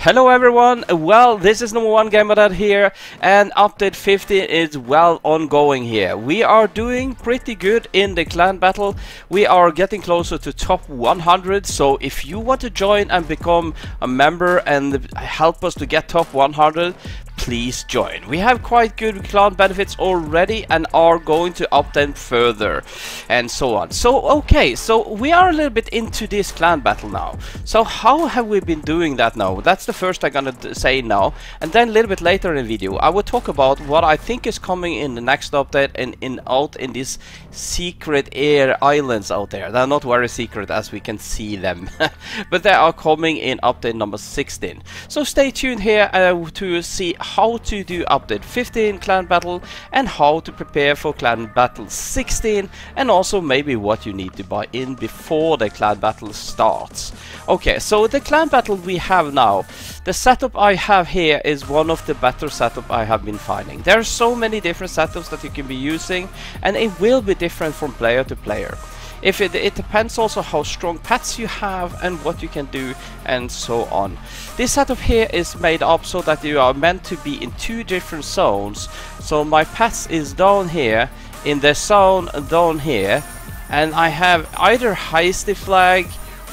Hello everyone, well this is number one gamer dad here, and update 50 is well ongoing here. We are doing pretty good in the clan battle. We are getting closer to top 100, so if you want to join and become a member and help us to get top 100, please join. We have quite good clan benefits already and are going to up them further and so on. So okay, so we are a little bit into this clan battle now. So how have we been doing that now? That's the first I'm gonna say now, and then a little bit later in the video I will talk about what I think is coming in the next update and out in these secret air islands out there. They're not very secret as we can see them but they are coming in update number 16. So stay tuned here to see how to do update 15 clan battle and how to prepare for clan battle 16, and also maybe what you need to buy in before the clan battle starts. Okay, so the clan battle we have now, the setup I have here is one of the better setup I have been finding. There are so many different setups that you can be using, and it will be different from player to player. It depends also how strong pets you have and what you can do and so on. This setup here is made up so that you are meant to be in two different zones. So my pets is down here in the zone down here, and I have either hasty flag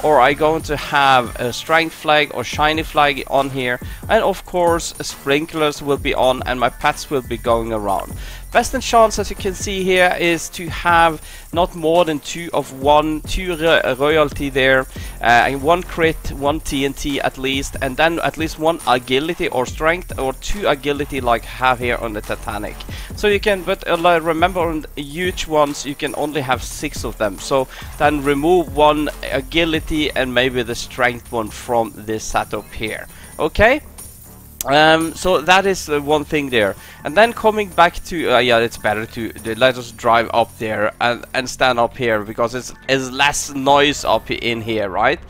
or I'm going to have a strength flag or shiny flag on here, and of course sprinklers will be on and my pets will be going around. Best in chance, as you can see here, is to have not more than two royalty there, and one crit, one TNT at least, and then at least one agility or strength, or two agility like have here on the Titanic. So you can, but remember on huge ones you can only have 6 of them. So then remove one agility and maybe the strength one from this setup here. Okay. So that is one thing there, and then coming back to yeah, it's better to let us drive up there and stand up here because it's less noise up in here, right?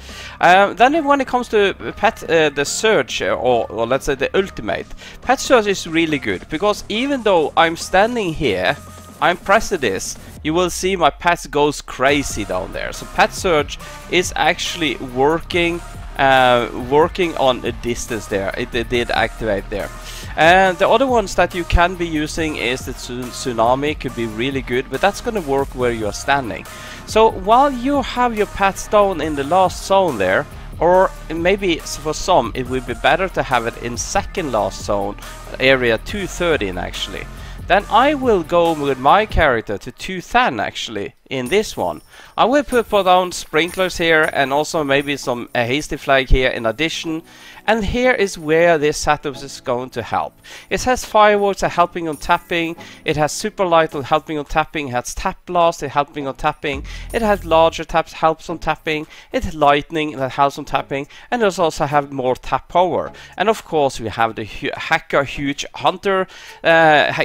Then when it comes to pet the search or let's say the ultimate pet search is really good, because even though I'm standing here, I'm pressing this, you will see my pets goes crazy down there. So pet search is actually working on a distance there. It did activate there. And the other ones that you can be using is the tsunami, could be really good, but that's gonna work where you're standing. So while you have your pets down in the last zone there, or maybe for some it would be better to have it in second last zone, area 213 actually, then I will go with my character to 210 actually in this one. I will put down sprinklers here and also maybe some hasty flag here in addition. And here is where this setup is going to help. It has fireworks helping on tapping, it has super light helping on tapping, it has tap blast helping on tapping, it has larger taps helps on tapping, it has lightning that helps on tapping, and it also have more tap power. And of course we have the hacker huge hunter,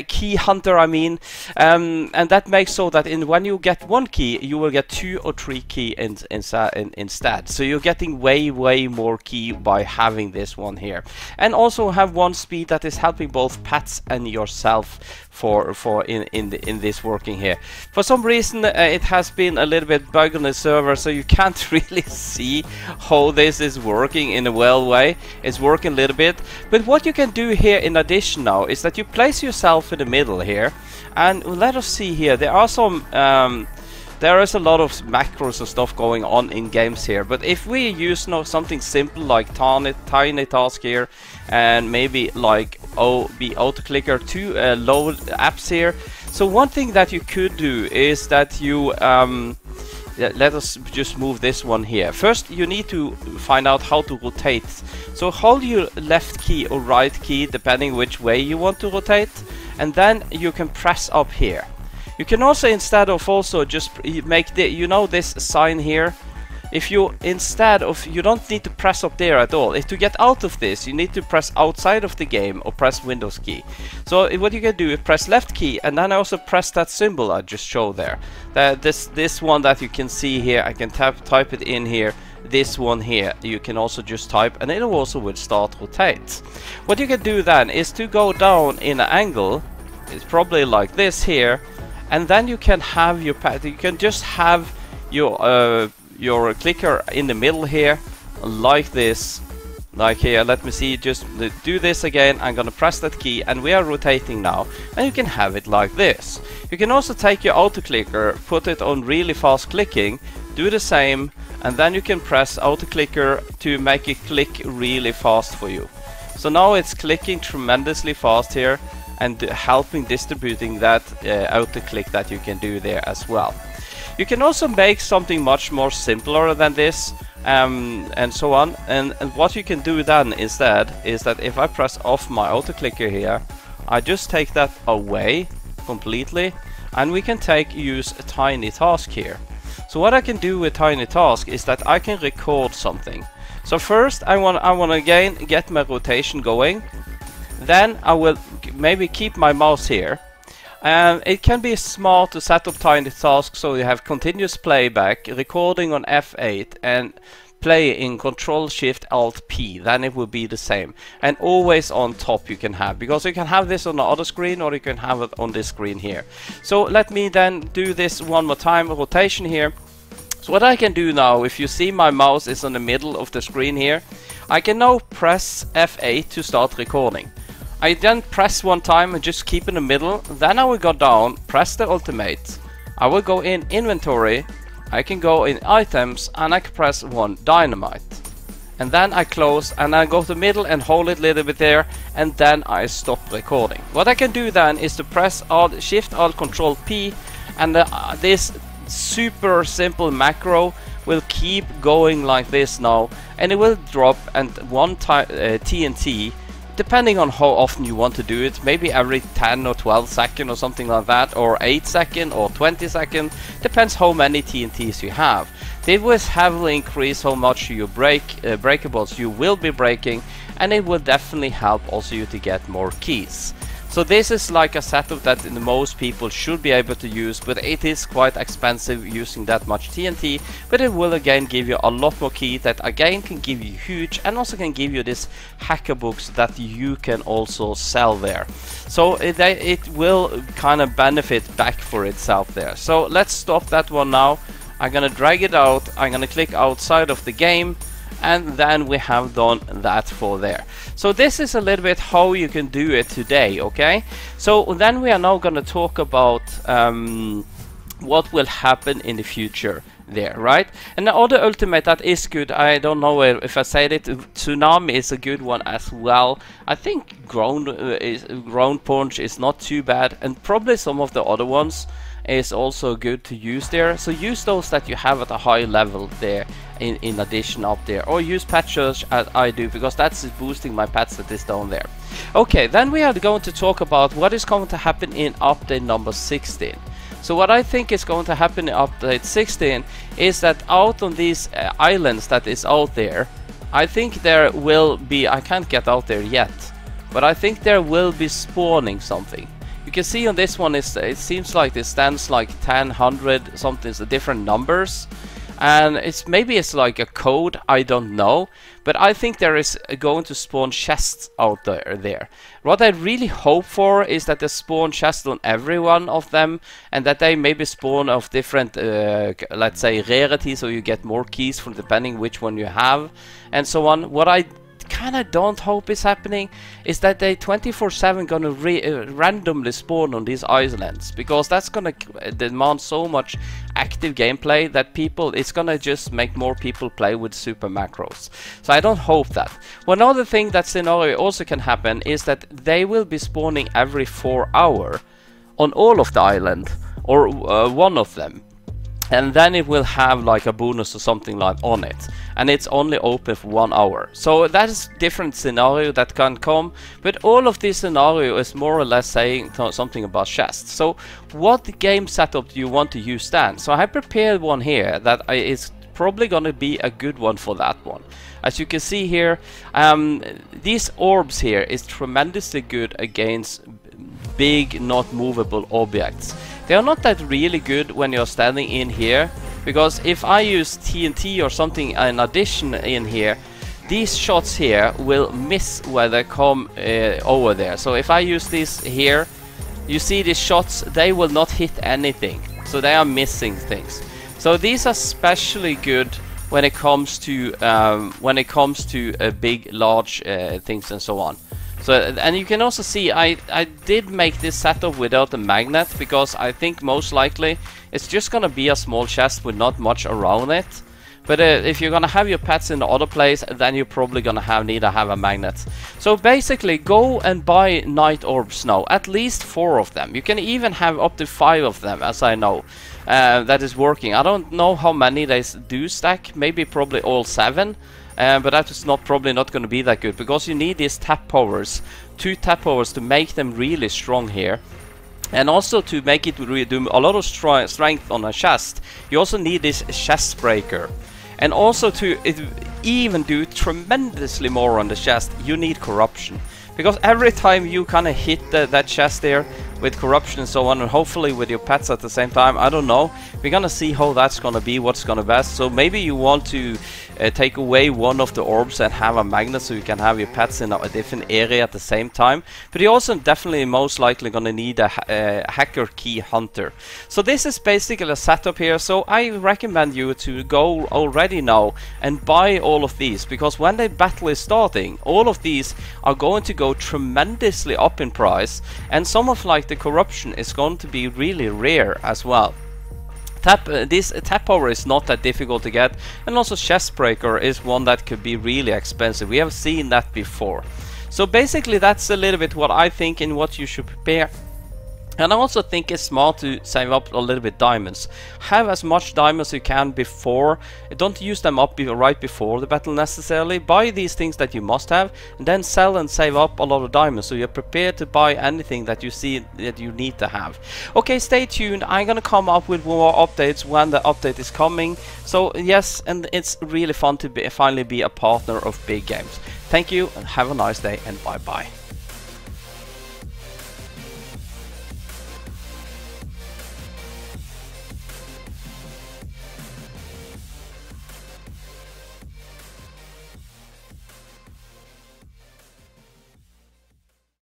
key hunter I mean, and that makes so that when you get one key you will get 2 or 3 key instead. So you're getting way more key by having this one here, and also have one speed that is helping both pets and yourself in this working here. For some reason it has been a little bit bug on the server, so you can't really see how this is working in a well way. It's working a little bit, but what you can do here in addition now is that you place yourself in the middle here, and let us see here, there are some there is a lot of macros and stuff going on in games here, but if we use something simple like tiny task here, and maybe like be auto clicker to load apps here. So one thing that you could do is that you let us just move this one here. First you need to find out how to rotate. So hold your left key or right key depending which way you want to rotate, and then you can press up here. You can also, instead of also just make the, you know, this sign here, if you you don't need to press up there at all. If to get out of this you need to press outside of the game or press Windows key. So what you can do is press left key and then also press that symbol I just showed there. This one that you can see here, I can type it in here. This one here you can also just type and it also will start rotate. What you can do then is to go down in an angle. It's probably like this here, and then you can have your pad. You can just have your clicker in the middle here, like this, Like here, let me see, just do this again. I'm gonna press that key and we are rotating now, and you can have it like this. You can also take your auto clicker, put it on really fast clicking, do the same, and then you can press auto clicker to make it click really fast for you. So now it's clicking tremendously fast here and helping distributing that auto click that you can do there as well. You can also make something much more simpler than this, and so on. And what you can do then instead is that if I press off my auto clicker here, I just take that away completely, and we can use a tiny task here. So what I can do with tiny task is that I can record something. So first I want again get my rotation going. Then I will maybe keep my mouse here. It can be smart to set up tiny tasks so you have continuous playback, recording on F8 and play in Control Shift Alt P, then it will be the same. And always on top you can have, because you can have this on the other screen or you can have it on this screen here. So let me then do this one more time, rotation here. So what I can do now, if you see my mouse is in the middle of the screen here, I can now press F8 to start recording. I then press one time and just keep in the middle, then I will go down, press the ultimate, I will go in inventory, I can go in items and I can press one dynamite. And then I close and I go to the middle and hold it a little bit there, and then I stop recording. What I can do then is to press Shift Alt Control P, and this super simple macro will keep going like this now, and it will drop and one TNT, depending on how often you want to do it, maybe every 10 or 12 seconds or something like that, or 8 seconds or 20 seconds, depends how many TNTs you have. They will heavily increase how much you breakables you will be breaking, and it will definitely help also you to get more keys. So this is like a setup that most people should be able to use, but it is quite expensive using that much TNT, but it will again give you a lot more key that again can give you huge, and also can give you this hacker books that you can also sell there. So it will kind of benefit back for itself there. So let's stop that one now. I'm gonna drag it out, I'm gonna click outside of the game, and then we have done that for there. So this is a little bit how you can do it today, okay? So then we are now going to talk about what will happen in the future there, right? And the other ultimate that is good, I don't know if I said it, Tsunami is a good one as well. I think ground punch is not too bad, and probably some of the other ones is also good to use there. So use those that you have at a high level there in addition up there, or use pet search as I do, because that's boosting my pets that is down there. Okay, then we are going to talk about what is going to happen in update number 16. So what I think is going to happen in update 16 is that out on these islands that is out there, I think there will be, I can't get out there yet, but I think there will be spawning something. You can see on this one, it seems like this stands like 10, 100, something, different numbers. And maybe it's like a code, I don't know. But I think there is going to spawn chests out there. What I really hope for is that they spawn chests on every one of them, and that they maybe spawn of different, let's say, rarities, so you get more keys from depending which one you have, and so on. What I kind of don't hope is happening is that they 24/7 gonna randomly spawn on these islands, because that's gonna demand so much active gameplay that it's gonna just make more people play with super macros. So I don't hope that. One other thing that scenario also can happen is that they will be spawning every 4 hours on all of the island, or one of them. And then it will have like a bonus or something like on it, and it's only open for 1 hour. So that is different scenario that can come, but all of this scenario is more or less saying something about chests. So what game setup do you want to use then? So I prepared one here that is probably gonna be a good one for that one. As you can see here, these orbs here is tremendously good against big not movable objects. They are not that really good when you're standing in here, because if I use TNT or something in addition in here, these shots here will miss where they come over there. So if I use this here, you see these shots, they will not hit anything, so they are missing things. So these are especially good when it comes to big, large things and so on. So, and you can also see I did make this setup without the magnet, because I think most likely it's just gonna be a small chest with not much around it. But if you're gonna have your pets in the other place, then you're probably gonna need to have a magnet. So basically, go and buy night orbs now, at least 4 of them. You can even have up to 5 of them, as I know. That is working. I don't know how many they do stack. Maybe probably all 7. But that is probably not going to be that good, because you need these tap powers, 2 tap powers, to make them really strong here. And also to make it really do a lot of strength on a chest, you also need this chest breaker. And also to even do tremendously more on the chest, you need corruption. Because every time you kind of hit that chest there with corruption and so on, and hopefully with your pets at the same time, I don't know. We're gonna see how that's gonna be, what's gonna best. So maybe you want to take away one of the orbs and have a magnet, so you can have your pets in a different area at the same time. But you're also definitely most likely gonna need a hacker key hunter. So this is basically a setup here. So I recommend you to go already now and buy all of these, because when the battle is starting, all of these are going to go tremendously up in price, and some of like the corruption is going to be really rare as well. This tap power is not that difficult to get, and also chest breaker is one that could be really expensive. We have seen that before. So basically that's a little bit what I think and what you should prepare. And I also think it's smart to save up a little bit diamonds. Have as much diamonds as you can before. Don't use them up right before the battle necessarily. Buy these things that you must have, and then sell and save up a lot of diamonds, so you're prepared to buy anything that you see that you need to have. Okay, stay tuned. I'm gonna come up with more updates when the update is coming. So yes, and it's really fun to finally be a partner of big games. Thank you, and have a nice day, and bye bye.